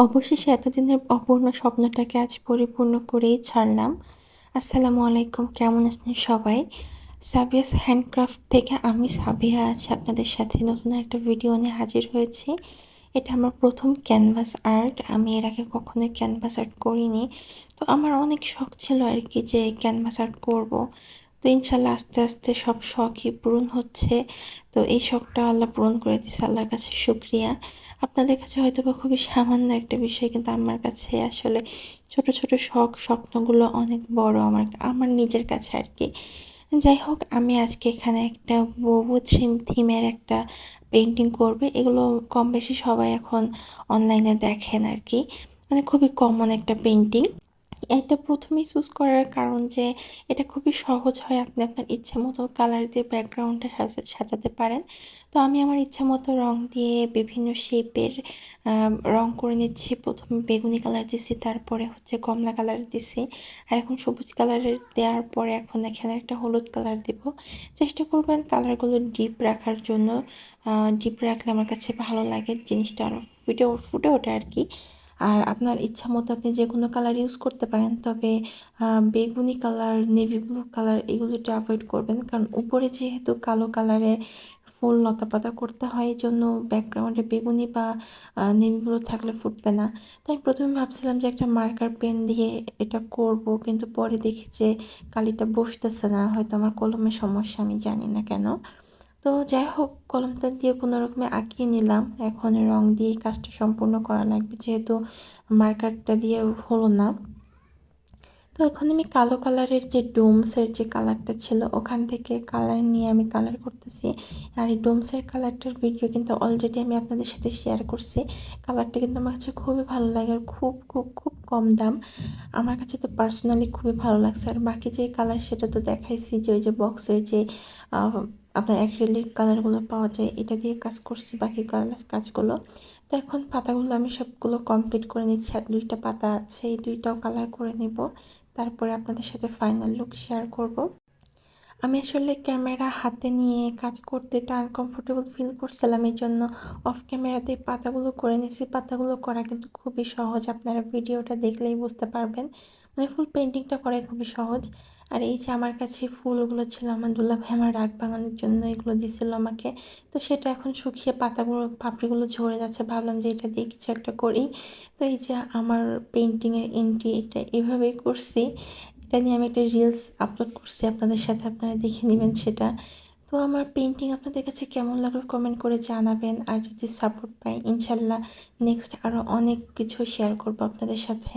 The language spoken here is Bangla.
অবশেষে এতদিনের অপূর্ণ স্বপ্নটাকে আজ পরিপূর্ণ করেই ছাড়লাম। আসসালামু আলাইকুম, কেমন আছেন সবাই? সাবিয়াস হ্যান্ডক্রাফট থেকে আমি সাবিয়া আছি আপনাদের সাথে নতুন একটা ভিডিও নিয়ে হাজির হয়েছি। এটা আমার প্রথম ক্যানভাস আর্ট। আমি এর আগে কখনোই ক্যানভাস আর্ট করিনি। তো আমার অনেক শখ ছিল আর কি যে ক্যানভাস আর্ট করব। তো ইনশাল্লাহ আস্তে আস্তে সব শখই পূরণ হচ্ছে। তো এই শখটা আল্লাহ পূরণ করে দিয়েছে, আল্লাহর কাছে শুকরিয়া। আপনাদের কাছে হয়তোবা খুবই সামান্য একটা বিষয়, কিন্তু আমার কাছে আসলে ছোট ছোট শখ স্বপ্নগুলো অনেক বড় আমার আমার নিজের কাছে আর কি। যাই হোক, আমি আজকে এখানে একটা বউ থিমের একটা পেন্টিং করবে। এগুলো কম বেশি সবাই এখন অনলাইনে দেখেন আর কি, মানে খুবই কমন একটা পেন্টিং। এটা প্রথমেই চুজ করার কারণ যে এটা খুবই সহজ হয়, আপনি আপনার ইচ্ছে মতো কালার দিয়ে ব্যাকগ্রাউন্ডটা সাজাতে পারেন। তো আমি আমার ইচ্ছা মতো রং দিয়ে বিভিন্ন শেপের রং করে নিচ্ছি। প্রথমে বেগুনি কালার দিছি, তারপরে হচ্ছে কমলা কালার দিছি, আর এখন সবুজ কালারের দেওয়ার পরে এখন এখানে একটা হলুদ কালার দেব। চেষ্টা করবেন কালারগুলো ডিপ রাখার জন্য। ডিপ রাখলে আমার কাছে ভালো লাগে, জিনিসটা আরও ফুটে ফুটে ওঠে আর কি। আর আপনার ইচ্ছা মতো আপনি যে কোনো কালার ইউজ করতে পারেন, তবে বেগুনি কালার, নেভি ব্লু কালার এগুলো একটু অ্যাভয়েড করবেন, কারণ উপরে যেহেতু কালো কালারের ফুল লতাপাতা করতে হয়, এই জন্য ব্যাকগ্রাউন্ডে বেগুনি বা নেভি ব্লু থাকলে ফুটবে না। তাই প্রথমে ভাবছিলাম যে একটা মার্কার পেন দিয়ে এটা করব, কিন্তু পরে দেখি যে কালিটা বসতেছে না, হয়তো আমার কলমের সমস্যা, আমি জানি না কেন। তো যাই হোক, কলমটা দিয়ে কোনো রকমে আঁকিয়ে নিলাম। এখন রং দিয়ে কাজটা সম্পূর্ণ করা লাগবে, যেহেতু মার্কারটা দিয়ে হলো না। তো এখন আমি কালো কালারের যে ডোমসের যে কালারটা ছিল ওখান থেকে কালার নিয়ে আমি কালার করতেছি। আর এই ডোমসের কালারটার ভিডিও কিন্তু অলরেডি আমি আপনাদের সাথে শেয়ার করছি। কালারটা কিন্তু আমার কাছে খুবই ভালো লাগে, আর খুব খুব খুব কম দাম। আমার কাছে তো পার্সোনালি খুবই ভালো লাগছে। আর বাকি যে কালার সেটা তো দেখাইছি, যে ওই যে বক্সের যে আপনার অ্যাক্রিলিক কালারগুলো পাওয়া যায়, এটা দিয়ে কাজ করছি বাকি কাজগুলো। তো এখন পাতাগুলো আমি সবগুলো কমপ্লিট করে নিচ্ছি, আর দুইটা পাতা আছে, এই দুইটাও কালার করে নিব, তারপরে আপনাদের সাথে ফাইনাল লুক শেয়ার করব। আমি আসলে ক্যামেরা হাতে নিয়ে কাজ করতে একটু আনকমফোর্টেবল ফিল করছিলাম, এই জন্য অফ ক্যামেরাতে পাতাগুলো করে নিয়েছি। পাতাগুলো করা কিন্তু খুবই সহজ, আপনারা ভিডিওটা দেখলেই বুঝতে পারবেন। মানে ফুল পেন্টিংটা করা খুবই সহজ। আর এই যে আমার কাছে ফুলগুলো ছিল, আমার দুলাভাই আমার রাগ ভাঙানোর জন্য এগুলো দিছিল আমাকে। তো সেটা এখন শুকিয়ে পাতাগুলো পাপড়িগুলো ঝরে যাচ্ছে, ভাবলাম যে এটা দিয়ে কিছু একটা করি। তো এই যে আমার পেন্টিংয়ের এন্ট্রি এটা এভাবেই করছি। এটা নিয়ে আমি একটা রিলস আপলোড করছি আপনাদের সাথে, আপনারা দেখে নেবেন সেটা। তো আমার পেন্টিং আপনাদের কাছে কেমন লাগলো কমেন্ট করে জানাবেন, আর যদি সাপোর্ট পাই ইনশাল্লাহ নেক্সট আরও অনেক কিছু শেয়ার করবো আপনাদের সাথে।